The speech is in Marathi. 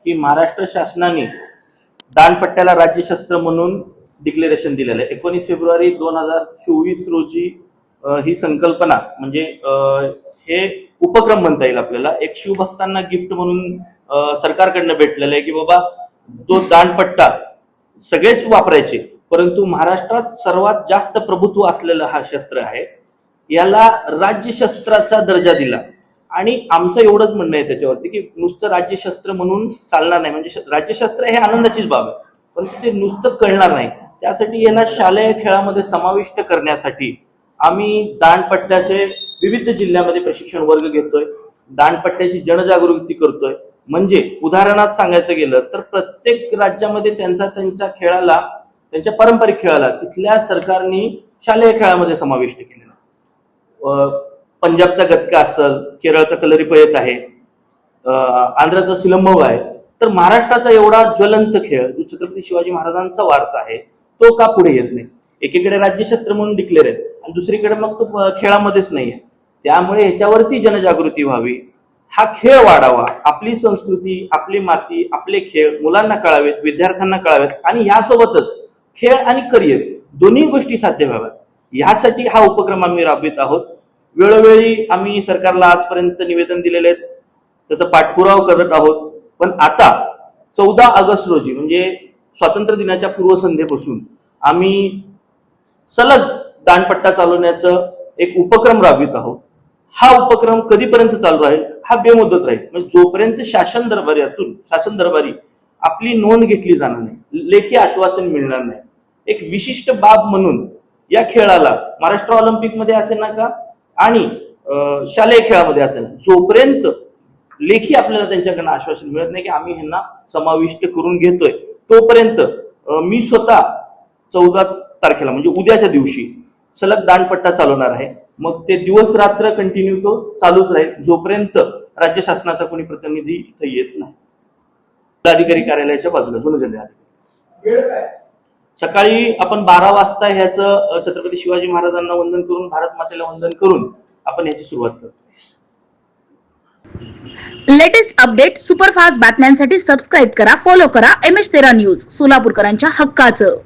की महाराष्ट्र शासनाने दानपट्ट्याला राज्यशस्त्र म्हणून डिक्लेरेशन दिलेलं आहे। 19 फेब्रुवारी 2024 रोजी ही संकल्पना म्हणजे हे उपक्रम म्हणता येईल आपल्याला, एक शिवभक्तांना गिफ्ट म्हणून सरकारकडनं भेटलेलं आहे की बाबा तो दानपट्टा सगळेच वापरायचे, परंतु महाराष्ट्रात सर्वात जास्त प्रभुत्व असलेलं हा शस्त्र आहे, याला राज्यशस्त्राचा दर्जा दिला। आणि आमचं एवढंच म्हणणं आहे त्याच्यावरती की नुसतं राज्यशस्त्र म्हणून चालणार नाही, म्हणजे राज्यशस्त्र हे आनंदाचीच बाब आहे, पण ते नुसतं कळणार नाही। त्यासाठी याला शालेय खेळामध्ये समाविष्ट करण्यासाठी आम्ही दानपट्ट्याचे विविध जिल्ह्यामध्ये प्रशिक्षण वर्ग घेतोय, दानपट्ट्याची जनजागृती करतोय। म्हणजे उदाहरणात सांगायचं गेलं तर प्रत्येक राज्यामध्ये त्यांच्या खेळाला, त्यांच्या पारंपरिक खेळाला तिथल्या सरकारने शालेय खेळामध्ये समाविष्ट केलेला। पंजाबचा गतका असेल, केरळचा कलरीपयत आहे, आंध्राचा सिलंबव आहे, तर महाराष्ट्राचा एवढा ज्वलंत खेळ जो छत्रपती शिवाजी महाराजांचा वारसा आहे तो का पुढे येत नाही? एकीकडे राज्यशस्त्र म्हणून डिक्लेअर आहे आणि दुसरीकडे मग तो खेळामध्येच नाहीये। त्यामुळे याच्यावरती जनजागृती व्हावी, हा खेळ वाढावा, आपली संस्कृती, आपली माती, आपले खेळ मुलांना कळावेत, विद्यार्थ्यांना कळावेत आणि यासोबतच खेळ आणि करिअर दोन्ही गोष्टी साध्य व्हाव्यात, यासाठी हा उपक्रम आम्ही राबवित आहोत। वेळोवेळी आम्ही सरकारला आजपर्यंत निवेदन दिलेले आहेत, त्याचा पाठपुरावा करत आहोत। पण आता 14 ऑगस्ट रोजी म्हणजे स्वातंत्र्य दिनाच्या पूर्वसंध्येपासून आम्ही सलग दानपट्टा चालवण्याचं एक उपक्रम राबवित आहोत। हा उपक्रम कधीपर्यंत चालू राहील? हा बेमुदत राहील, म्हणजे जोपर्यंत शासन दरबारी आपली नोंद घेतली जाणार नाही, लेखी आश्वासन मिळणार नाही। एक विशिष्ट बाब म्हणून या खेळाला महाराष्ट्र ऑलिम्पिक मध्ये असेल ना का आणि शालेय खेळामध्ये असेल, जोपर्यंत लेखी आपल्याला त्यांच्याकडनं आश्वासन मिळत नाही की आम्ही ह्यांना समाविष्ट करून घेतोय, तोपर्यंत मी स्वतः 14 तारखेला म्हणजे उद्याच्या दिवशी सलग दानपट्टा चालवणार आहे। मग ते दिवस रात्र कंटिन्यू तो चालूच राहील जोपर्यंत राज्य शासनाचा कोणी प्रतिनिधी इथं येत नाही। जिल्हाधिकारी कार्यालयाच्या बाजूला जुने जिल्हाधिकारी सकाळी आपण 12 वाजता ह्याचं छत्रपती शिवाजी महाराजांना वंदन करून, भारत मातेला वंदन करून आपण ह्याची सुरुवात करतो। लेटेस्ट अपडेट, सुपरफास्ट बातम्यांसाठी सबस्क्राईब करा, फॉलो करा MS13 न्यूज, सोलापूरकरांच्या हक्काचं।